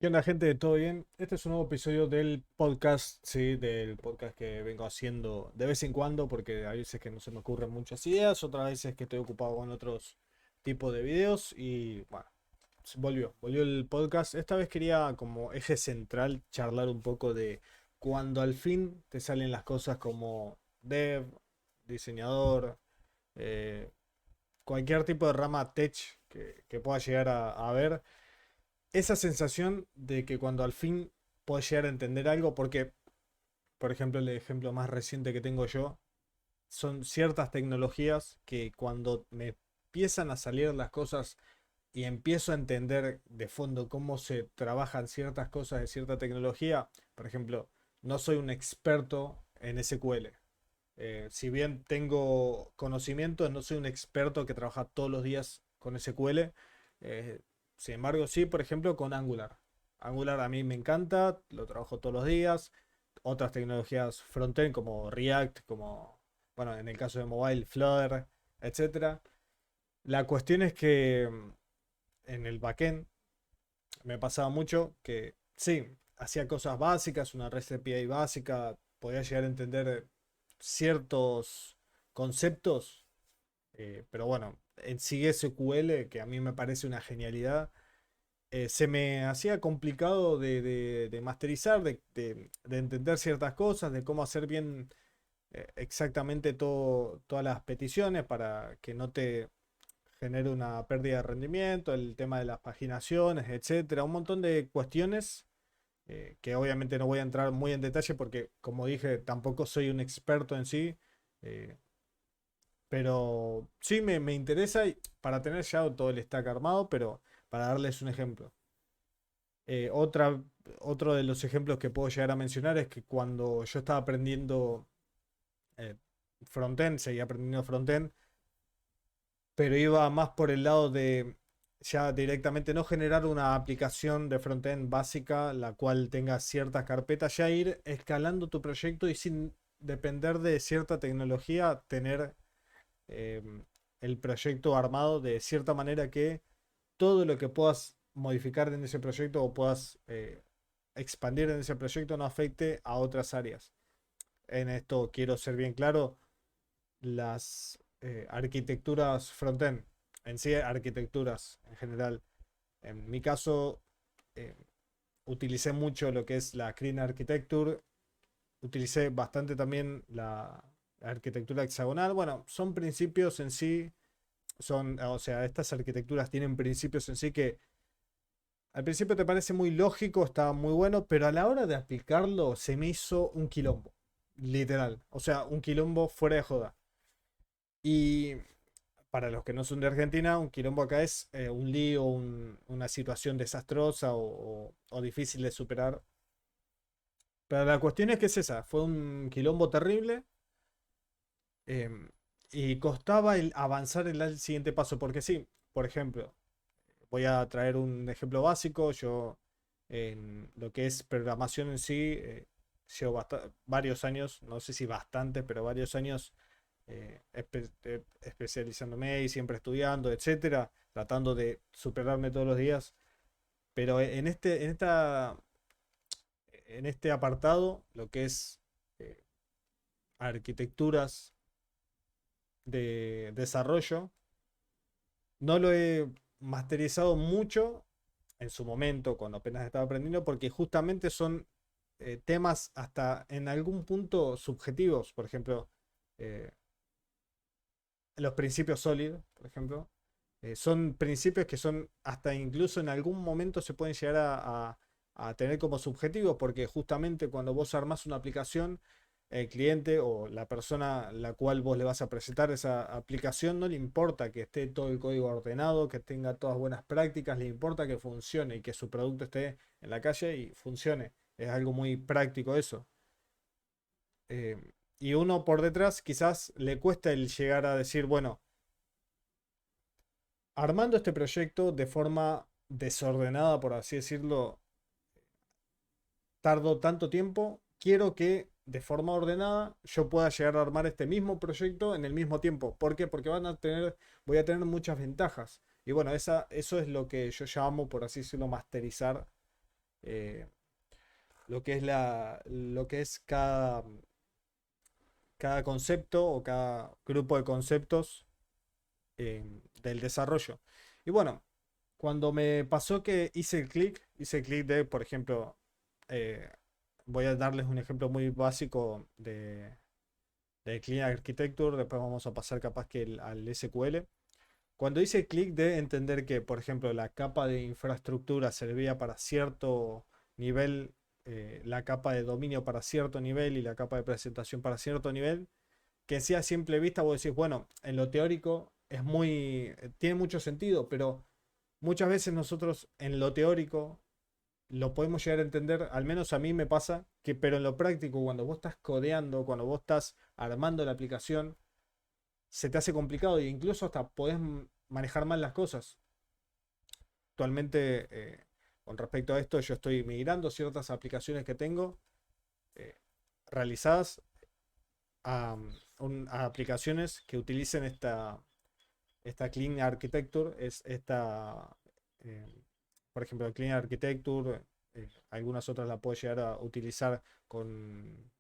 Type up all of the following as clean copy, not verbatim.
¿Qué onda, gente? ¿Todo bien? Este es un nuevo episodio del podcast, sí, del podcast que vengo haciendo de vez en cuando, porque hay veces que no se me ocurren muchas ideas, otras veces que estoy ocupado con otros tipos de videos y bueno, volvió el podcast. Esta vez quería como eje central charlar un poco de cuando al fin te salen las cosas como dev, diseñador, eh, cualquier tipo de rama tech que pueda llegar a ver esa sensación de que cuando al fin puedes llegar a entender algo, porque, por ejemplo, el ejemplo más reciente que tengo yo, son ciertas tecnologías que cuando me empiezan a salir las cosas y empiezo a entender de fondo cómo se trabajan ciertas cosas de cierta tecnología, por ejemplo, no soy un experto en SQL. Si bien tengo conocimiento, no soy un experto que trabaja todos los días con SQL. Eh, Sin embargo, sí, por ejemplo, con Angular. Angular a mí me encanta, lo trabajo todos los días. Otras tecnologías frontend como React, como, bueno, en el caso de mobile, Flutter, etcétera. La cuestión es que en el backend me pasaba mucho que sí, hacía cosas básicas, una REST API básica, podía llegar a entender ciertos conceptos, pero bueno, en sí SQL, que a mí me parece una genialidad, se me hacía complicado de masterizar, de entender ciertas cosas, de cómo hacer bien exactamente todas las peticiones para que no te genere una pérdida de rendimiento, el tema de las paginaciones, etcétera, un montón de cuestiones que obviamente no voy a entrar muy en detalle porque, como dije, tampoco soy un experto en sí, eh, pero sí me interesa para tener ya todo el stack armado, pero para darles un ejemplo. Eh, otra, Otro de los ejemplos que puedo llegar a mencionar es que cuando yo estaba aprendiendo eh, frontend, seguía aprendiendo frontend, pero iba más por el lado de ya directamente no generar una aplicación de frontend básica, la cual tenga ciertas carpetas, ya ir escalando tu proyecto y sin depender de cierta tecnología, tener eh, el proyecto armado de cierta manera que todo lo que puedas modificar en ese proyecto o puedas expandir en ese proyecto no afecte a otras áreas. En esto quiero ser bien claro, las arquitecturas frontend, en sí arquitecturas en general. En mi caso, eh, utilicé mucho lo que es la Clean Architecture, utilicé bastante también la arquitectura hexagonal. Bueno, son principios en sí, o sea, estas arquitecturas tienen principios en sí que al principio te parece muy lógico, está muy bueno, pero a la hora de aplicarlo se me hizo un quilombo, literal. O sea, un quilombo fuera de joda. Y para los que no son de Argentina, un quilombo acá es un lío, una situación desastrosa o difícil de superar. Pero la cuestión es que es esa, fue un quilombo terrible em, y costaba el avanzar en el siguiente paso, porque sí, por ejemplo, voy a traer un ejemplo básico, yo en lo que es programación en sí, llevo varios años, no sé si bastantes, pero varios años especializándome y siempre estudiando, etcétera, tratando de superarme todos los días. Pero en este apartado, lo que es eh, arquitecturas de desarrollo, no lo he masterizado mucho en su momento, cuando apenas estaba aprendiendo, porque justamente son temas hasta en algún punto subjetivos. Por ejemplo, eh, los principios sólidos, por ejemplo, son principios que son hasta incluso en algún momento se pueden llegar a tener como subjetivos, porque justamente cuando vos armás una aplicación, el cliente o la persona a la cual vos le vas a presentar esa aplicación no le importa que esté todo el código ordenado, que tenga todas buenas prácticas, le importa que funcione y que su producto esté en la calle y funcione. Es algo muy práctico eso. Eh, y uno por detrás quizás le cuesta el llegar a decir, bueno, armando este proyecto de forma desordenada, por así decirlo, tardo tanto tiempo, quiero que de forma ordenada yo pueda llegar a armar este mismo proyecto en el mismo tiempo. ¿Por qué? Porque voy a tener muchas ventajas. Y bueno, eso es lo que yo llamo, por así decirlo, masterizar eh, lo que es cada concepto o cada grupo de conceptos del desarrollo. Y bueno, cuando me pasó que hice el clic de, por ejemplo, eh, voy a darles un ejemplo muy básico de Clean Architecture, después vamos a pasar capaz que al SQL. Cuando hice clic de entender que, por ejemplo, la capa de infraestructura servía para cierto nivel, la capa de dominio para cierto nivel y la capa de presentación para cierto nivel, que sea a simple vista vos decís, bueno, en lo teórico tiene mucho sentido, pero muchas veces nosotros en lo teórico lo podemos llegar a entender, al menos a mí me pasa, que pero en lo práctico, cuando vos estás codeando, cuando vos estás armando la aplicación, se te hace complicado e incluso hasta podés manejar mal las cosas. Actualmente, con respecto a esto, yo estoy migrando ciertas aplicaciones que tengo eh, realizadas a aplicaciones que utilicen esta Clean Architecture, eh, por ejemplo, Clean Architecture, algunas otras la puedo llegar a utilizar con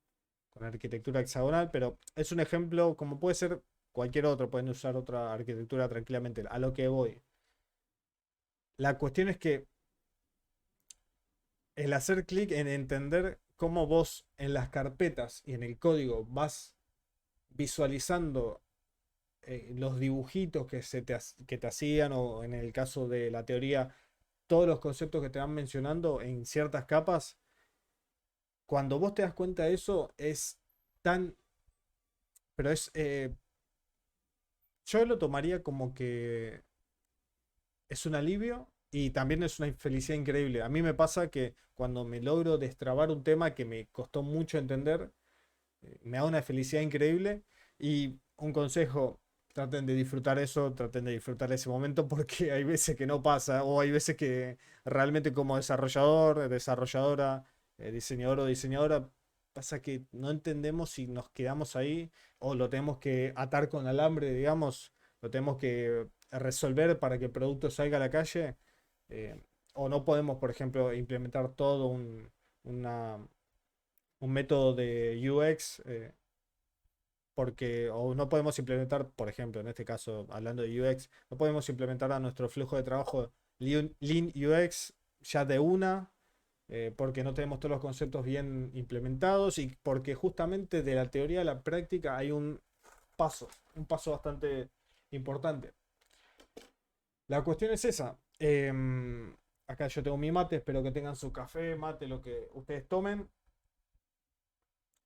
arquitectura hexagonal, pero es un ejemplo como puede ser cualquier otro, pueden usar otra arquitectura tranquilamente. A lo que voy. La cuestión es que el hacer clic en entender cómo vos en las carpetas y en el código vas visualizando los dibujitos que te hacían o en el caso de la teoría, todos los conceptos que te van mencionando en ciertas capas, cuando vos te das cuenta de eso es tan, pero yo lo tomaría como que es un alivio y también es una felicidad increíble. A mí me pasa que cuando me logro destrabar un tema que me costó mucho entender, me da una felicidad increíble y un consejo, traten de disfrutar eso, traten de disfrutar ese momento porque hay veces que no pasa o hay veces que realmente como desarrollador, desarrolladora, diseñador o diseñadora, pasa que no entendemos si nos quedamos ahí o lo tenemos que atar con alambre, digamos, lo tenemos que resolver para que el producto salga a la calle, eh, o no podemos, por ejemplo, implementar todo una, un método de UX, porque, o no podemos implementar, por ejemplo, en este caso, hablando de UX, no podemos implementar a nuestro flujo de trabajo Lean UX ya de una, porque no tenemos todos los conceptos bien implementados y porque justamente de la teoría a la práctica hay un paso bastante importante. La cuestión es esa. Acá yo tengo mi mate, espero que tengan su café, mate, lo que ustedes tomen.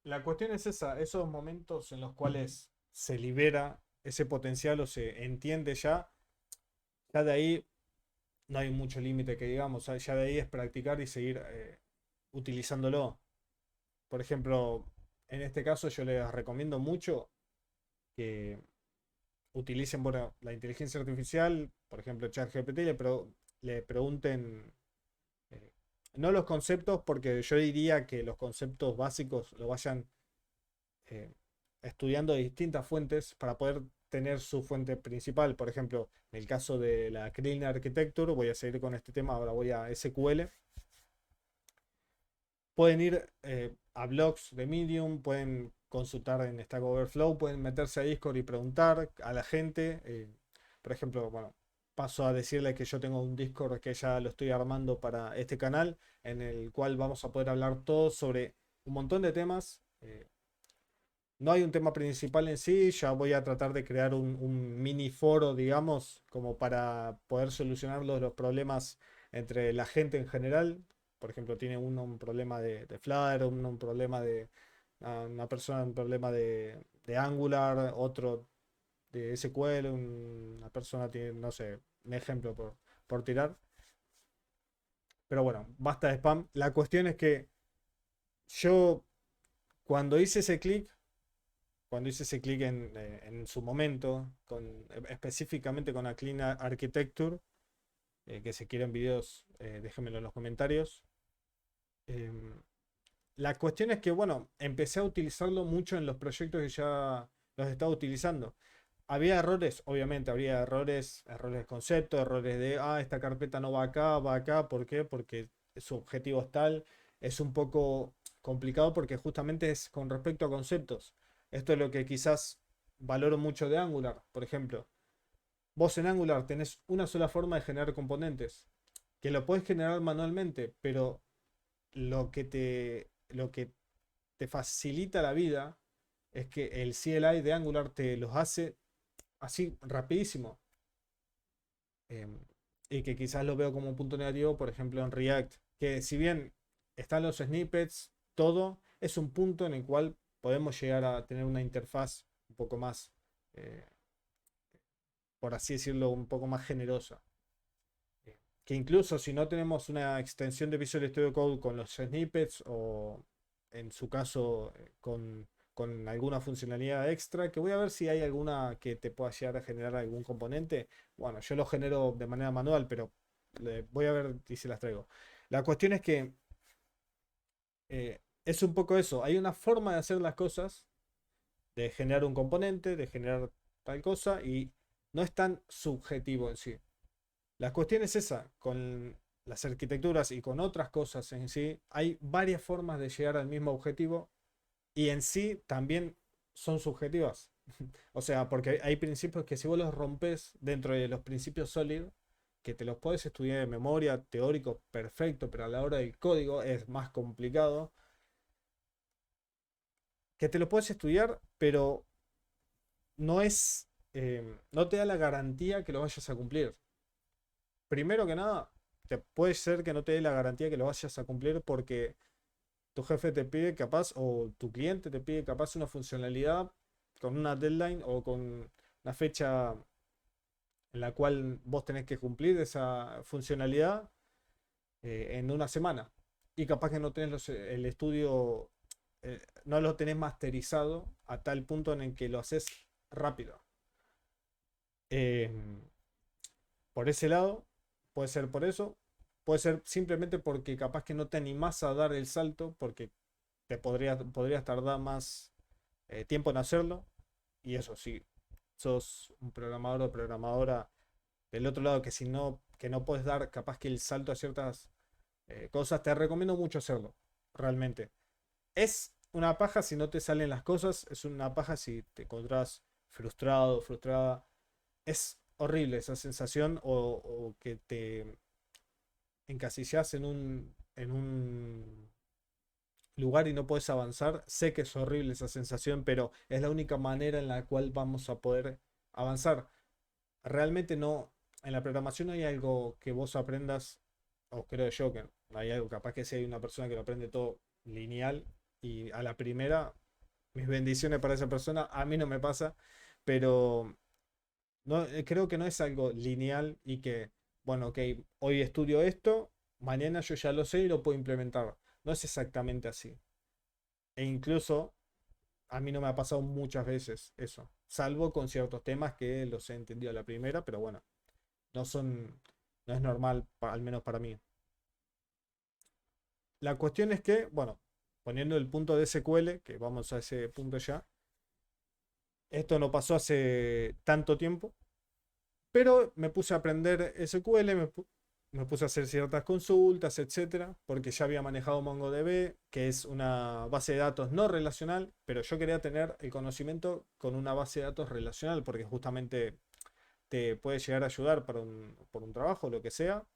La cuestión es esa, esos momentos en los cuales se libera ese potencial o se entiende ya de ahí no hay mucho límite que digamos, ya de ahí es practicar y seguir utilizándolo. Por ejemplo, en este caso yo les recomiendo mucho que utilicen, bueno, la inteligencia artificial, por ejemplo, ChatGPT, le pregunten, eh, no los conceptos, porque yo diría que los conceptos básicos lo vayan eh, estudiando de distintas fuentes para poder tener su fuente principal. Por ejemplo, en el caso de la Clean Architecture, voy a seguir con este tema, ahora voy a SQL. Pueden ir a blogs de Medium, pueden consultar en Stack Overflow, pueden meterse a Discord y preguntar a la gente. Por ejemplo, bueno, paso a decirle que yo tengo un Discord que ya lo estoy armando para este canal, en el cual vamos a poder hablar todos sobre un montón de temas. No hay un tema principal en sí, ya voy a tratar de crear un mini foro, digamos, como para poder solucionar los problemas entre la gente en general. Por ejemplo, tiene uno un problema de Flutter, uno un problema una persona un problema de Angular, otro de SQL, una persona tiene, no sé, un ejemplo por tirar. Pero bueno, basta de spam. La cuestión es que yo cuando hice ese clic, cuando hice ese clic en su momento, específicamente con la Clean Architecture, que si quieren videos, déjenmelo en los comentarios. Em, la cuestión es que, bueno, empecé a utilizarlo mucho en los proyectos que ya los estaba utilizando. Había errores, obviamente, habría errores de concepto, errores de, esta carpeta no va acá, ¿por qué? Porque su objetivo es tal, es un poco complicado porque justamente es con respecto a conceptos. Esto es lo que quizás valoro mucho de Angular, por ejemplo. Vos en Angular tenés una sola forma de generar componentes, que lo podés generar manualmente, pero lo que te facilita la vida es que el CLI de Angular te los hace así rapidísimo. Em, y que quizás lo veo como un punto negativo, por ejemplo, en React, que si bien están los snippets, todo es un punto en el cual podemos llegar a tener una interfaz un poco más, eh, por así decirlo, un poco más generosa. Que incluso si no tenemos una extensión de Visual Studio Code con los snippets o en su caso con alguna funcionalidad extra, que voy a ver si hay alguna que te pueda llegar a generar algún componente. Bueno, yo lo genero de manera manual, pero voy a ver si se las traigo. La cuestión es que es un poco eso. Hay una forma de hacer las cosas, de generar un componente, de generar tal cosa, y no es tan subjetivo en sí. La cuestión es esa, con las arquitecturas y con otras cosas en sí, hay varias formas de llegar al mismo objetivo y en sí también son subjetivas. O sea, porque hay principios que si vos los rompes dentro de los principios sólidos, que te los puedes estudiar de memoria, teórico, perfecto, pero a la hora del código es más complicado, que te lo puedes estudiar, pero no es, no te da la garantía que lo vayas a cumplir. Primero que nada, te puede ser que no te dé la garantía que lo vayas a cumplir porque tu jefe te pide capaz o tu cliente te pide capaz una funcionalidad con una deadline o con una fecha en la cual vos tenés que cumplir esa funcionalidad en una semana. Y capaz que no tenés el estudio, no lo tenés masterizado a tal punto en el que lo haces rápido. Eh, por ese lado, puede ser por eso, puede ser simplemente porque capaz que no te animás a dar el salto porque podrías tardar más tiempo en hacerlo. Y eso sí, sos un programador o programadora del otro lado que no puedes dar capaz que el salto a ciertas cosas, te recomiendo mucho hacerlo, realmente. Es una paja si no te salen las cosas, es una paja si te encontrás frustrado, frustrada. Es horrible esa sensación o que te encasillas en un lugar y no puedes avanzar. Sé que es horrible esa sensación, pero es la única manera en la cual vamos a poder avanzar. Realmente no, en la programación no hay algo que vos aprendas, o creo yo que no hay algo, capaz que si hay una persona que lo aprende todo lineal y a la primera, mis bendiciones para esa persona, a mí no me pasa, pero no, creo que no es algo lineal y que, bueno, ok, hoy estudio esto, mañana yo ya lo sé y lo puedo implementar. No es exactamente así. E incluso a mí no me ha pasado muchas veces eso, salvo con ciertos temas que los he entendido a la primera, pero bueno, no son, no es normal, al menos para mí. La cuestión es que, bueno, poniendo el punto de SQL, que vamos a ese punto ya, esto no pasó hace tanto tiempo. Pero me puse a aprender SQL, me puse a hacer ciertas consultas, etcétera, porque ya había manejado MongoDB, que es una base de datos no relacional, pero yo quería tener el conocimiento con una base de datos relacional, porque justamente te puede llegar a ayudar por un trabajo, lo que sea,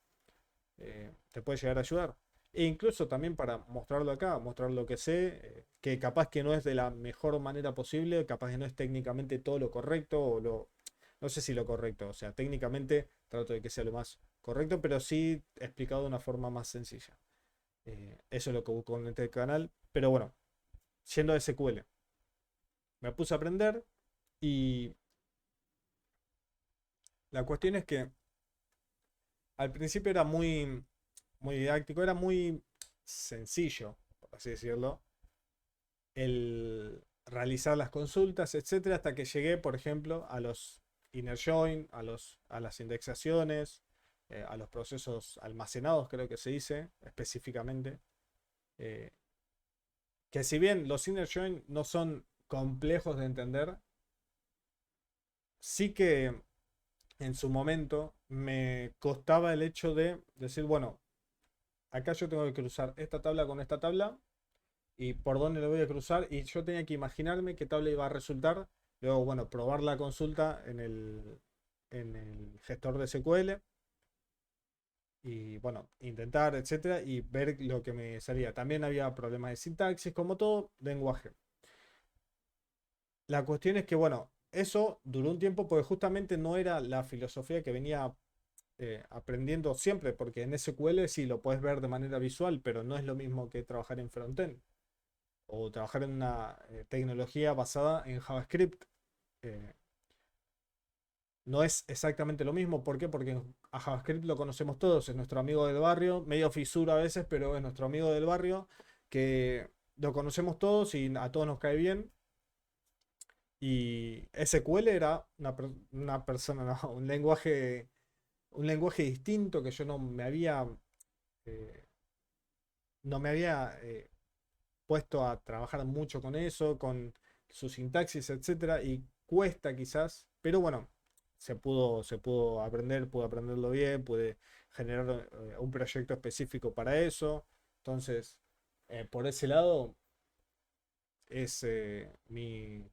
te puede llegar a ayudar. E incluso también para mostrarlo acá, mostrar lo que sé, que capaz que no es de la mejor manera posible, capaz que no es técnicamente todo lo correcto no sé si lo correcto, o sea, técnicamente trato de que sea lo más correcto, pero sí explicado de una forma más sencilla. Eso es lo que busco en este canal, pero bueno, yendo a SQL, me puse a aprender y la cuestión es que al principio era muy didáctico, era muy sencillo, por así decirlo, el realizar las consultas, etcétera, hasta que llegué, por ejemplo, a los inner join, a las indexaciones, a los procesos almacenados, creo que se dice específicamente. eh, que si bien los inner join no son complejos de entender, sí que en su momento me costaba el hecho de decir, bueno, acá yo tengo que cruzar esta tabla con esta tabla y por dónde lo voy a cruzar y yo tenía que imaginarme qué tabla iba a resultar. Luego, bueno, probar la consulta en el gestor de SQL y bueno, intentar, etcétera, y ver lo que me salía. También había problemas de sintaxis, como todo lenguaje. La cuestión es que, bueno, eso duró un tiempo porque justamente no era la filosofía que venía aprendiendo siempre, porque en SQL sí lo puedes ver de manera visual, pero no es lo mismo que trabajar en frontend o trabajar en una tecnología basada en JavaScript. Eh, no es exactamente lo mismo. ¿Por qué? Porque a JavaScript lo conocemos todos, es nuestro amigo del barrio, medio fisura a veces, pero es nuestro amigo del barrio, que lo conocemos todos y a todos nos cae bien. Y SQL era una persona, no, un lenguaje distinto que yo eh, no me había puesto a trabajar mucho con eso, con su sintaxis, etcétera, y cuesta quizás, pero bueno, se pudo aprender, pude aprenderlo bien, pude generar un proyecto específico para eso. Entonces, por ese lado, es mi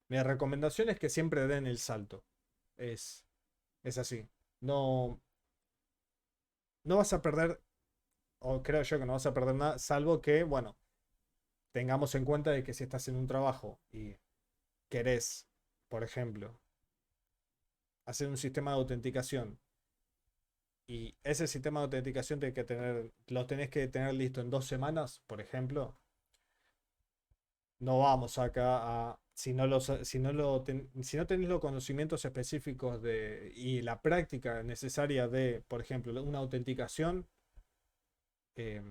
recomendación es que siempre den el salto. Es, es así. No, no vas a perder, o creo yo que no vas a perder nada, salvo que, bueno, tengamos en cuenta de que si estás en un trabajo y querés, por ejemplo, hacer un sistema de autenticación y ese sistema de autenticación lo tenés que tener listo en 2 semanas, por ejemplo, no vamos acá a, si no tenés los conocimientos específicos y la práctica necesaria de, por ejemplo, una autenticación, eh,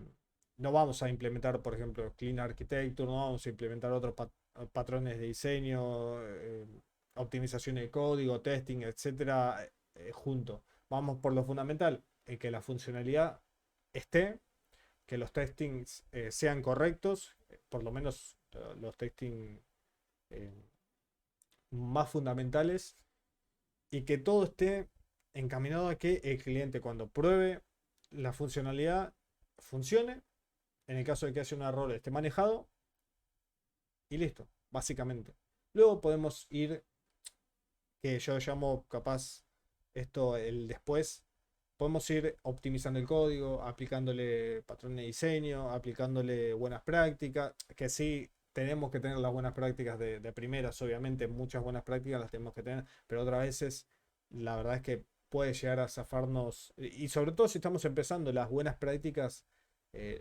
no vamos a implementar, por ejemplo, Clean Architecture, no vamos a implementar otros patrones de diseño, optimización de código, testing, etcétera, junto. Vamos por lo fundamental, que la funcionalidad esté, que los testings sean correctos, por lo menos los testing eh, más fundamentales, y que todo esté encaminado a que el cliente cuando pruebe la funcionalidad funcione. En el caso de que haya un error esté manejado y listo, básicamente. Luego podemos ir, que yo llamo capaz esto el después, podemos ir optimizando el código, aplicándole patrones de diseño, aplicándole buenas prácticas, que sí tenemos que tener las buenas prácticas de primeras, obviamente muchas buenas prácticas las tenemos que tener, pero otras veces la verdad es que puede llegar a zafarnos, y sobre todo si estamos empezando las buenas prácticas,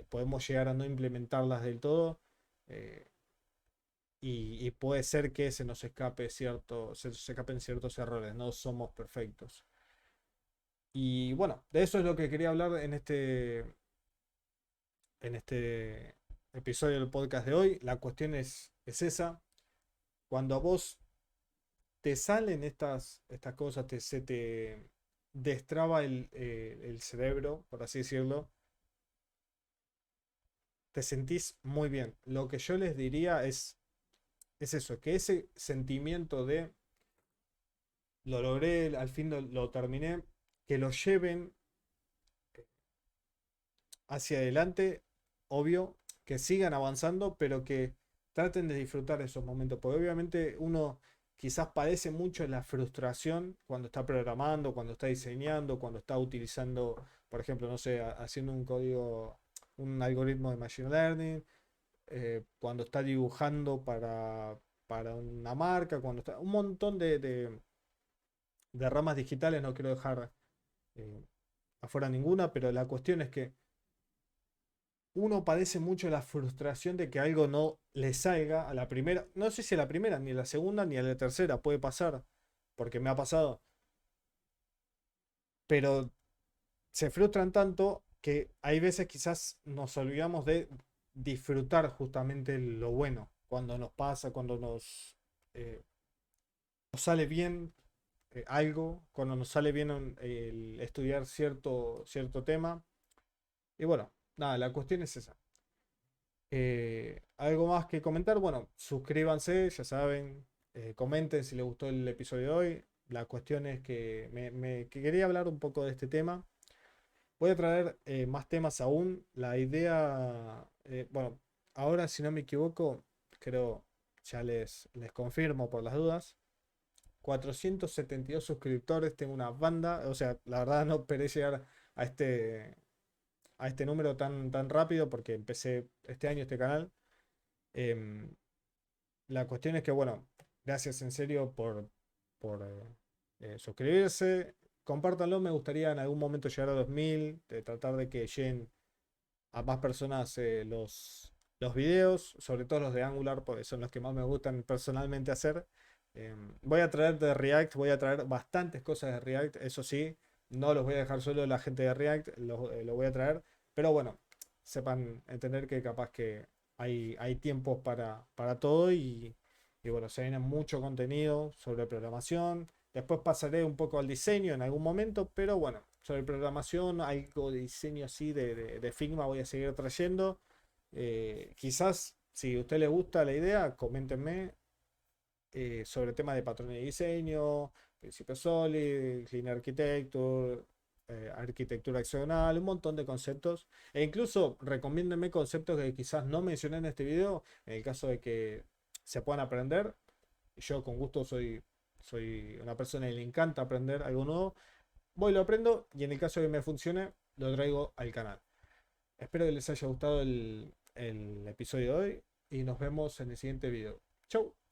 podemos llegar a no implementarlas del todo. eh, y puede ser que se nos escapen ciertos errores, no somos perfectos. Y bueno, de eso es lo que quería hablar en este episodio del podcast de hoy. La cuestión es esa. Cuando a vos te salen estas cosas, se te destraba el cerebro, por así decirlo, te sentís muy bien. Lo que yo les diría es eso, que ese sentimiento de lo logré, al fin lo terminé, que lo lleven hacia adelante, obvio, que sigan avanzando, pero que traten de disfrutar esos momentos, porque obviamente uno quizás padece mucho la frustración cuando está programando, cuando está diseñando, cuando está utilizando, por ejemplo, no sé, haciendo un código, un algoritmo de machine learning, cuando está dibujando para una marca, cuando está un montón de ramas digitales, no quiero dejar eh, afuera ninguna, pero la cuestión es que uno padece mucho la frustración de que algo no le salga a la primera, no sé si a la primera, ni a la segunda, ni a la tercera, puede pasar, porque me ha pasado, pero se frustran tanto que hay veces quizás nos olvidamos de disfrutar justamente lo bueno, cuando nos pasa, cuando nos sale bien algo, cuando nos sale bien el estudiar cierto tema. Y bueno, nada, la cuestión es esa. ¿Algo más que comentar? Bueno, suscríbanse, ya saben, comenten si les gustó el episodio de hoy. La cuestión es que que quería hablar un poco de este tema Voy a traer más temas aún. La idea, bueno, ahora si no me equivoco, creo, ya les confirmo por las dudas. 472 suscriptores, tengo una banda. O sea, la verdad no esperé llegar a este número tan rápido porque empecé este año este canal. Em, la cuestión es que, bueno, gracias en serio por suscribirse. Compártanlo, me gustaría en algún momento llegar a 2000, de tratar de que lleguen a más personas los videos, sobre todo los de Angular, porque son los que más me gustan personalmente hacer. Voy a traer de React, voy a traer bastantes cosas de React, eso sí, no los voy a dejar solo la gente de React, lo voy a traer, pero bueno, sepan entender que capaz que hay tiempos para todo y bueno, se viene mucho contenido sobre programación. Después pasaré un poco al diseño en algún momento, pero bueno, sobre programación, algo de diseño así de Figma voy a seguir trayendo. Quizás, si a usted le gusta la idea, coméntenme sobre temas de patrones de diseño, principios Solid, Clean Architecture, arquitectura accional, un montón de conceptos. E incluso recomiéndenme conceptos que quizás no mencioné en este video, en el caso de que se puedan aprender. Yo con gusto soy una persona que le encanta aprender algo nuevo. Voy, lo aprendo y en el caso de que me funcione, lo traigo al canal. Espero que les haya gustado el episodio de hoy y nos vemos en el siguiente video. Chau.